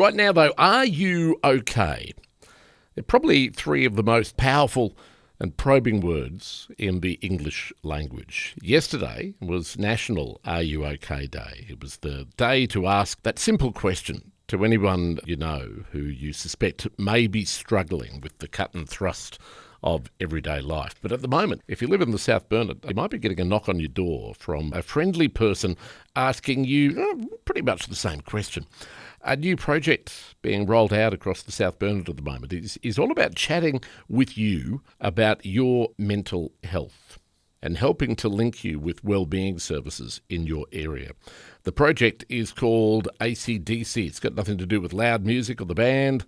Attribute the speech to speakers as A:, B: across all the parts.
A: Right now, though, are you okay? They're probably three of the most powerful and probing words in the English language. Yesterday was National Are You OK Day. It was the day to ask that simple question to anyone you know who you suspect may be struggling with the cut and thrust of everyday life. But at the moment, if you live in the South Burnett, you might be getting a knock on your door from a friendly person asking you pretty much the same question. A new project being rolled out across the South Burnett at the moment is all about chatting with you about your mental health and helping to link you with wellbeing services in your area. The project is called ACDC. It's got nothing to do with loud music or the band.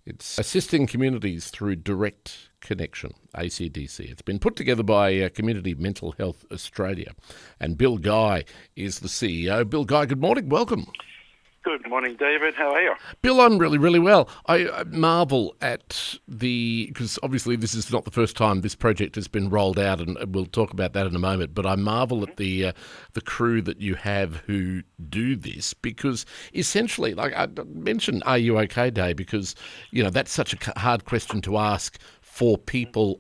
A: It's assisting communities through direct connection, ACDC. It's been put together by Community Mental Health Australia. And Bill Guy is the CEO. Bill Guy, good morning. Welcome.
B: Good morning, David. How are you?
A: Bill, I'm really, really well. I marvel at because obviously this is not the first time this project has been rolled out, and we'll talk about that in a moment, but I marvel at the crew that you have who do this, because essentially, like I mentioned Are You OK Day, because, you know, that's such a hard question to ask for people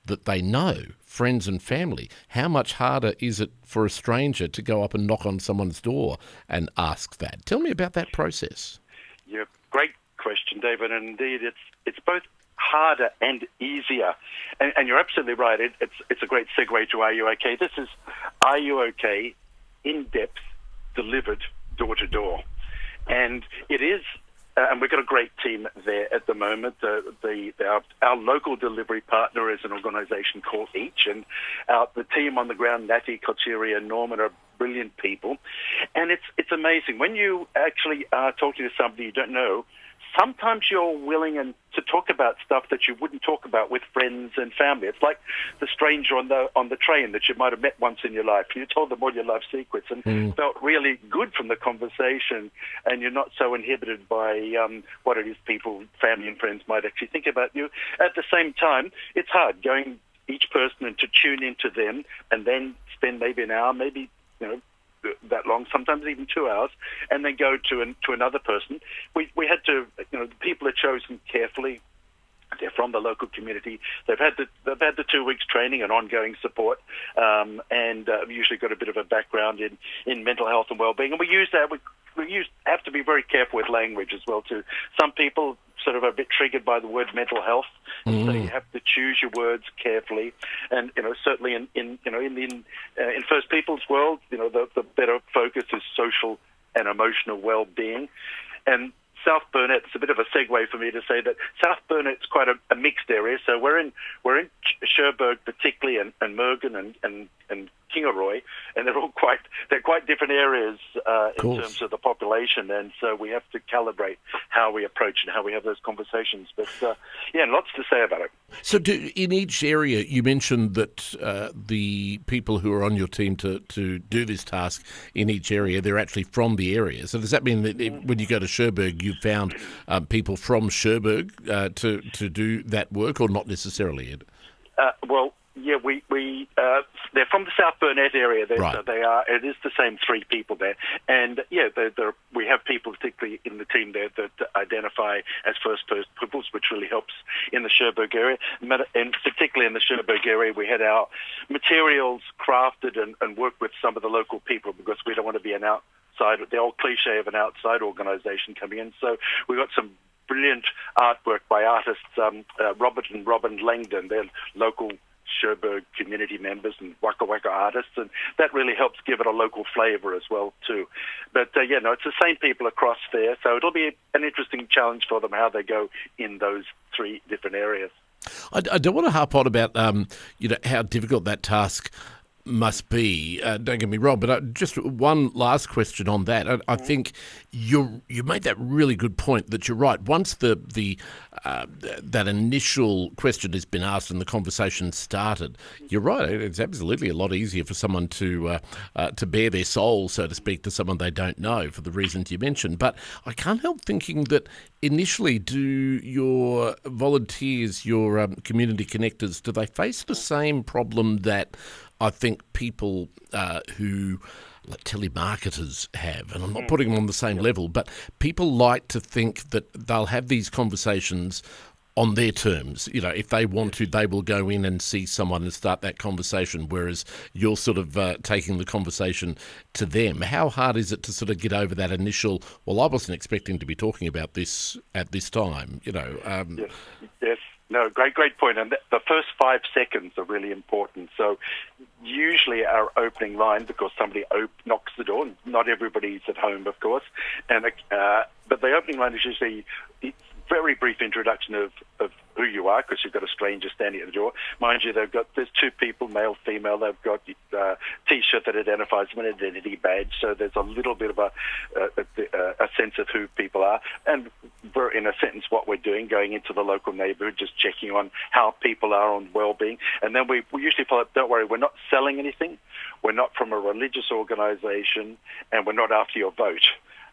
A: that they know, friends and family. How much harder is it for a stranger to go up and knock on someone's door and ask that? Tell me about that process.
B: Yeah, great question, David. And indeed, it's both harder and easier. And you're absolutely right. It's a great segue to Are You OK? This is Are You OK? In depth, delivered door to door. And it is. And we've got a great team there at the moment. Our local delivery partner is an organisation called Each, and the team on the ground, Natty, Kochiri and Norman, are brilliant people. And it's amazing. When you actually are talking to somebody you don't know, sometimes you're willing to talk about stuff that you wouldn't talk about with friends and family. It's like the stranger on the train that you might have met once in your life. You told them all your life secrets and felt really good from the conversation, and you're not so inhibited by what it is people, family and friends might actually think about you. At the same time, it's hard going each person and to tune into them and then spend maybe an hour, maybe, that long, sometimes even 2 hours, and then go to another person. We had to, the people are chosen carefully. They're from the local community. They've had the 2 weeks training and ongoing support, and usually got a bit of a background in mental health and well-being. And we use that. We have to be very careful with language as well too. Some people sort of are a bit triggered by the word mental health, so you have to choose your words carefully. And certainly in First People's world, the better focus is social and emotional well-being. And South Burnett, it's a bit of a segue for me to say that South Burnett's quite a mixed area. So we're in Cherbourg particularly, and Mergen and Kingaroy, and they're quite different areas in terms of the population, and so we have to calibrate how we approach and how we have those conversations. But lots to say about it.
A: So in each area, you mentioned that the people who are on your team to do this task in each area, they're actually from the area. So does that mean that when you go to Cherbourg, you found people from Cherbourg to do that work, or not necessarily? They're from the South Burnett area. Right. So they are. It is the same three people there, and we have people particularly in the team there that identify as first peoples, which really helps in the Cherbourg area. And particularly in the Cherbourg area, we had our materials crafted and worked with some of the local people, because we don't want to be an outside, the old cliche of an outside organisation coming in. So we got some brilliant artwork by artists, Robert and Robin Langdon. They're local Cherbourg community members and Waka Waka artists, and that really helps give it a local flavour as well too. But it's the same people across there, so it'll be an interesting challenge for them how they go in those three different areas. I don't want to harp on about how difficult that task must be. Don't get me wrong, but just one last question on that. I think you made that really good point that you're right. Once that initial question has been asked and the conversation started, you're right. It's absolutely a lot easier for someone to bare their soul, so to speak, to someone they don't know for the reasons you mentioned. But I can't help thinking that initially, do your volunteers, your community connectors, do they face the same problem that I think people who
C: like telemarketers have, and I'm not putting them on the same level, but people like to think that they'll have these conversations on their terms. You know, if they want to, they will go in and see someone and start that conversation, whereas you're sort of taking the conversation to them. How hard is it to sort of get over that initial, well, I wasn't expecting to be talking about this at this time, you know?
B: Yes. No, great point. And the first 5 seconds are really important. So usually our opening line, because somebody knocks the door, not everybody's at home, of course, and but the opening line is usually very brief introduction of who you are, because you've got a stranger standing at the door. Mind you, there's 2 people, male, female. They've got a T-shirt that identifies them, an identity badge. So there's a little bit of a sense of who people are. And we're, in a sentence, what we're doing, going into the local neighbourhood, just checking on how people are on wellbeing. And then we usually follow up, don't worry, we're not selling anything. We're not from a religious organisation, and we're not after your vote.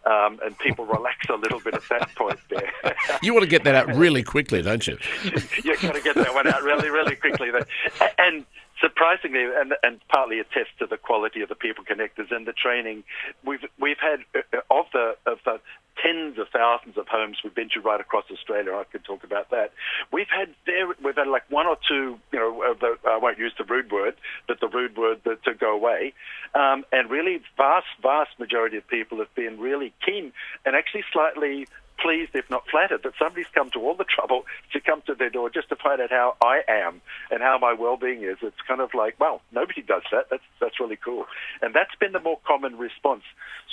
B: And people relax a little bit at that point there.
C: You want to get that out really quickly, don't you?
B: You've got to get that one out really, really quickly. And surprisingly, and partly attests to the quality of the people connectors and the training, we've had of the tens of thousands of homes we've been to right across Australia. I could talk about that. We've had like 1 or 2, you know, I won't use the rude word, but the rude word to go away. And really vast majority of people have been really keen and actually slightly pleased, if not flattered, that somebody's come to all the trouble to come to their door just to find out how I am and how my well-being is. It's kind of like, well, nobody does that. That's really cool. And that's been the more common response.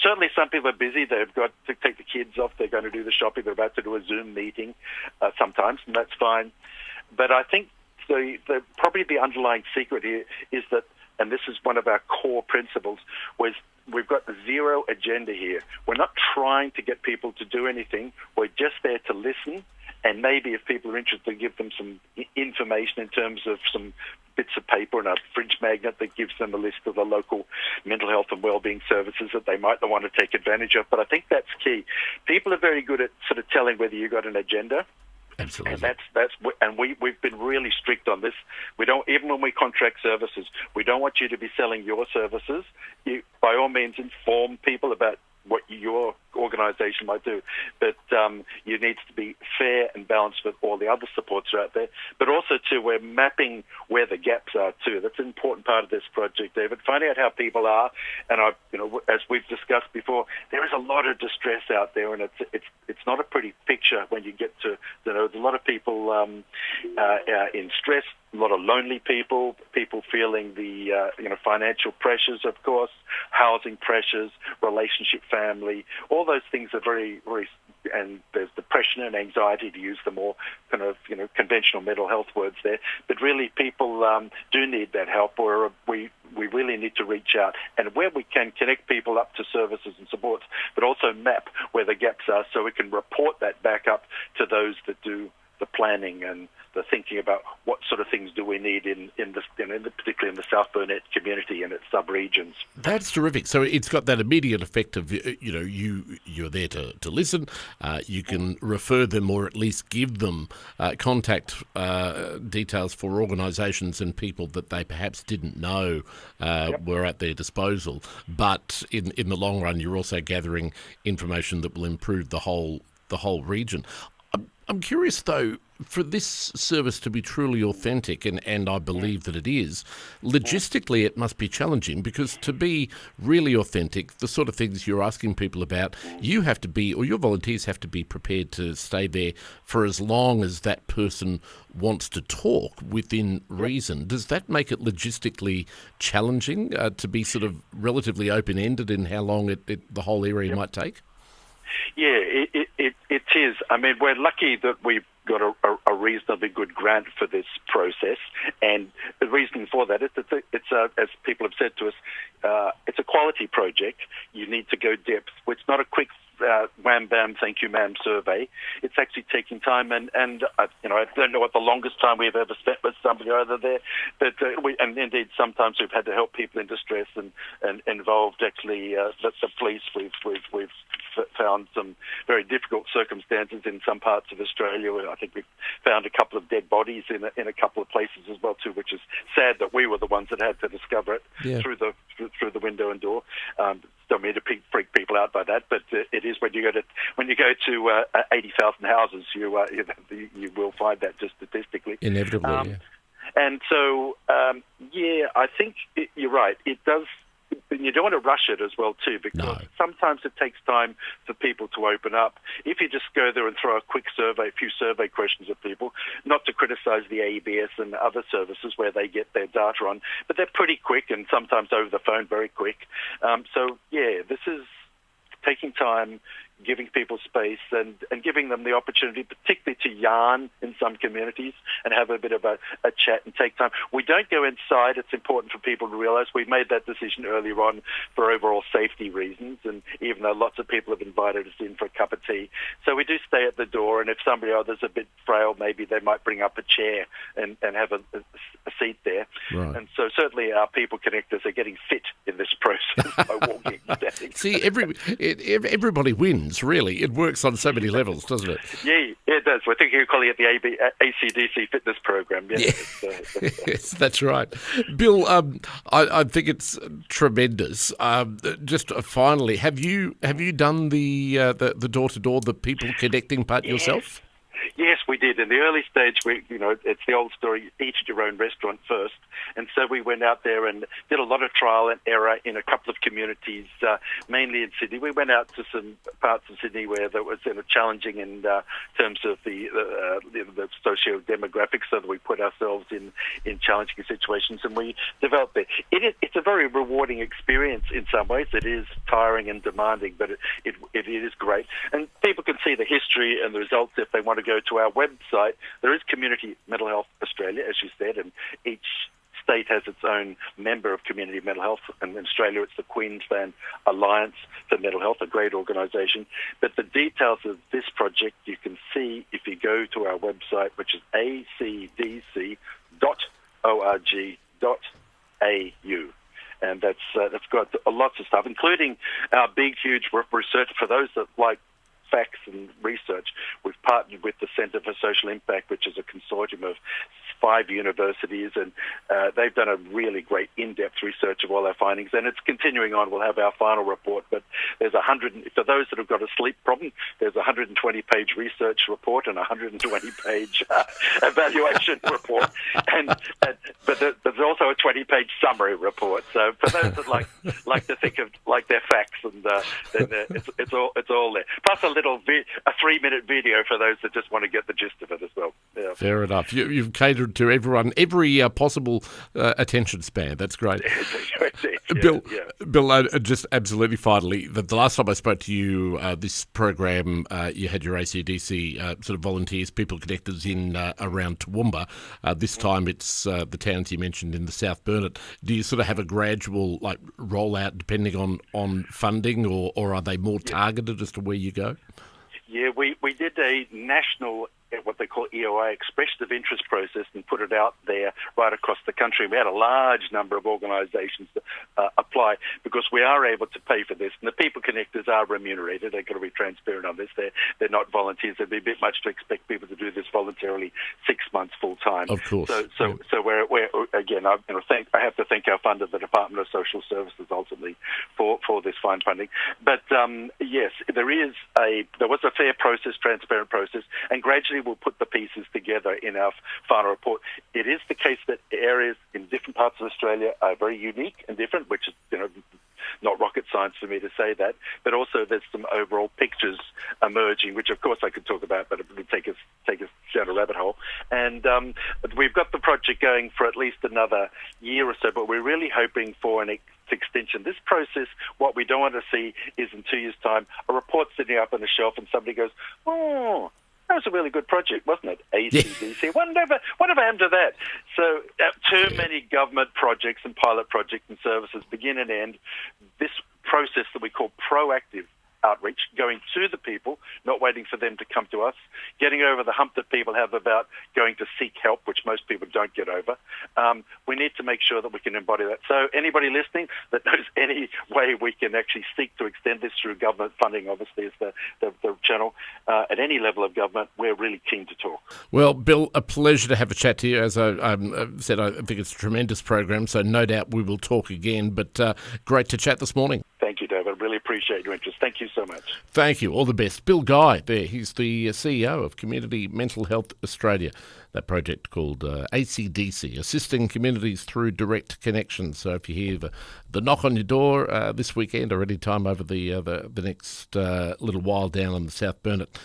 B: Certainly some people are busy. They've got to take the kids off. They're going to do the shopping. They're about to do a Zoom meeting sometimes, and that's fine. But I think probably the underlying secret here is that, and this is one of our core principles, was we've got zero agenda here. We're not trying to get people to do anything. We're just there to listen, and maybe if people are interested, give them some information in terms of some bits of paper and a fridge magnet that gives them a list of the local mental health and wellbeing services that they might want to take advantage of. But I think that's key. People are very good at sort of telling whether you've got an agenda.
C: Absolutely.
B: And we've been really strict on this. We don't, even when we contract services, we don't want you to be selling your services. You, by all means, inform people about what your organisation might do, but you need to be fair and balanced with all the other supports out there. But also, too, we're mapping where the gaps are too. That's an important part of this project, David. Finding out how people are, and as we've discussed before, there is a lot of distress out there, and it's not a pretty picture when you get to, there's a lot of people in stress. A lot of lonely people feeling the financial pressures, of course, housing pressures, relationship, family, all those things are very, very, and there's depression and anxiety, to use the more kind of conventional mental health words there. But really, people do need that help, or we really need to reach out, and where we can, connect people up to services and supports, but also map where the gaps are so we can report that back up to those that do the planning and the thinking about what sort of things do we need particularly in the South Burnett community and its sub-regions.
C: That's terrific. So it's got that immediate effect of, you're there to listen. You can refer them, or at least give them contact details for organisations and people that they perhaps didn't know were at their disposal. But in the long run, you're also gathering information that will improve the whole region. I'm curious, though, for this service to be truly authentic, and I believe that it is, logistically it must be challenging, because to be really authentic, the sort of things you're asking people about, you have to be, or your volunteers have to be prepared to stay there for as long as that person wants to talk within reason. Does that make it logistically challenging to be sort of relatively open-ended in how long the whole area might take?
B: Yeah, it is. I mean, we're lucky that we've got a reasonably good grant for this process, and the reason for that is that it's as people have said to us, it's a quality project. You need to go depth. It's not a quick wham bam thank you ma'am survey. It's actually taking time, and I don't know what the longest time we've ever spent with somebody over there, but and indeed sometimes we've had to help people in distress and involved actually the police. We've
A: found some very difficult circumstances in some parts of Australia. I think we've found a couple of dead bodies in a couple of places as well too, which is sad that we were the ones that had to discover it through the window and door. Don't mean to freak people out by that, but it is when you go to 80,000 houses, you will find that just statistically.
C: Inevitably,
A: And so, I think you're right. It does. And you don't want to rush it as well too, because sometimes it takes time for people to open up. If you just go there and throw a few survey questions at people, not to criticise the AEBS and other services where they get their data on, but they're pretty quick and sometimes over the phone very quick. This is taking time, giving people space and giving them the opportunity, particularly to yarn in some communities and have a bit of a chat and take time. We don't go inside. It's important for people to realise we've made that decision earlier on for overall safety reasons, and even though lots of people have invited us in for a cup of tea. So we do stay at the door, and if somebody is a bit frail, maybe they might bring up a chair and have a seat there.
C: Right.
A: And so certainly our people connectors are getting fit in this process by walking and standing.
C: See, everybody wins. Really, it works on so many levels, doesn't it?
A: Yeah, it does. We're thinking of calling it the ACDC fitness program.
C: Yes, that's right. Bill, I think it's tremendous. Just finally, have you done the door-to-door, the people connecting part yourself?
A: Yes, we did. In the early stage, it's the old story, eat at your own restaurant first. And so we went out there and did a lot of trial and error in a couple of communities, mainly in Sydney. We went out to some parts of Sydney where that was challenging in terms of the socio-demographics, so that we put ourselves in challenging situations, and we developed it. It's a very rewarding experience in some ways. It is tiring and demanding, but it is great. And people can see the history and the results if they want to go to our website. There is Community Mental Health Australia, as you said, and each state has its own member of community mental health. And in Australia, it's the Queensland Alliance for Mental Health, a great organisation. But the details of this project you can see if you go to our website, which is acdc.org.au. And that's got lots of stuff, including our big, huge research for those that like facts and research. We've partnered with the Centre for Social Impact, which is a consortium of 5 universities, and they've done a really great in-depth research of all our findings, and it's continuing on. We'll have our final report, but there's for those that have got a sleep problem, there's a 120-page research report and a 120-page evaluation report, but there's also a 20-page summary report. So for those that like to think of like their facts, and then it's all there. Plus a 3-minute video for those that just want to get the gist of it as well. Yeah.
C: Fair enough. You've catered to everyone, every possible attention span. That's great. Bill, just absolutely finally, the last time I spoke to you, this program, you had your ACDC sort of volunteers, people connectors in around Toowoomba. This time it's the towns you mentioned in the South Burnett. Do you sort of have a gradual rollout depending on funding, or are they more targeted as to where you go?
A: Yeah, we did a national, what they call EOI, expression of interest process, and put it out there right across the country. We had a large number of organisations apply because we are able to pay for this. And the people connectors are remunerated. They've got to be transparent on this. They're not volunteers. It'd be a bit much to expect people to do this voluntarily 6 months full time.
C: Of course.
A: So we're again, I have to thank our funder, the Department of Social Services, ultimately for this fine funding. But yes, there was a fair process, transparent process, and gradually we'll put the pieces together in our final report. It is the case that areas in different parts of Australia are very unique and different, which is not rocket science for me to say that, but also there's some overall pictures emerging, which of course I could talk about, but it would take us down a rabbit hole. And we've got the project going for at least another year or so, but we're really hoping for an extension. This process, what we don't want to see is in 2 years' time, a report sitting up on the shelf and somebody goes, oh, that was a really good project, wasn't it? ACDC. Yeah. Whatever happened to that? So too many government projects and pilot projects and services begin and end. This process that we call proactive outreach, going to the people, not waiting for them to come to us, getting over the hump that people have about going to seek help, which most people don't get over. We need to make sure that we can embody that. So anybody listening that knows any way we can actually seek to extend this through government funding, obviously, is the channel. At any level of government, we're really keen to talk.
C: Well, Bill, a pleasure to have a chat to you. As I said, I think it's a tremendous program, so no doubt we will talk again, but great to chat this morning.
A: Thank you, David. Really appreciate your interest. Thank you so much.
C: Thank you. All the best. Bill Guy there. He's the CEO of Community Mental Health Australia, that project called ACDC, Assisting Communities Through Direct Connections. So if you hear the knock on your door this weekend or any time over the next little while down in the South Burnett,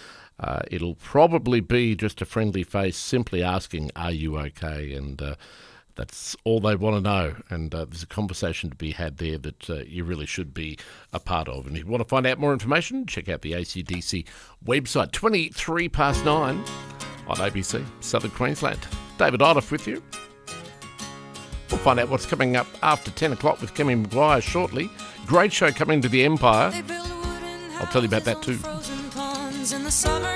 C: it'll probably be just a friendly face simply asking, are you okay? And that's all they want to know, and there's a conversation to be had there that you really should be a part of. And if you want to find out more information, check out the ACDC website. 9:23 on ABC, Southern Queensland. David Iliff with you. We'll find out what's coming up after 10 o'clock with Kemi Maguire shortly. Great show coming to the Empire. I'll tell you about that too.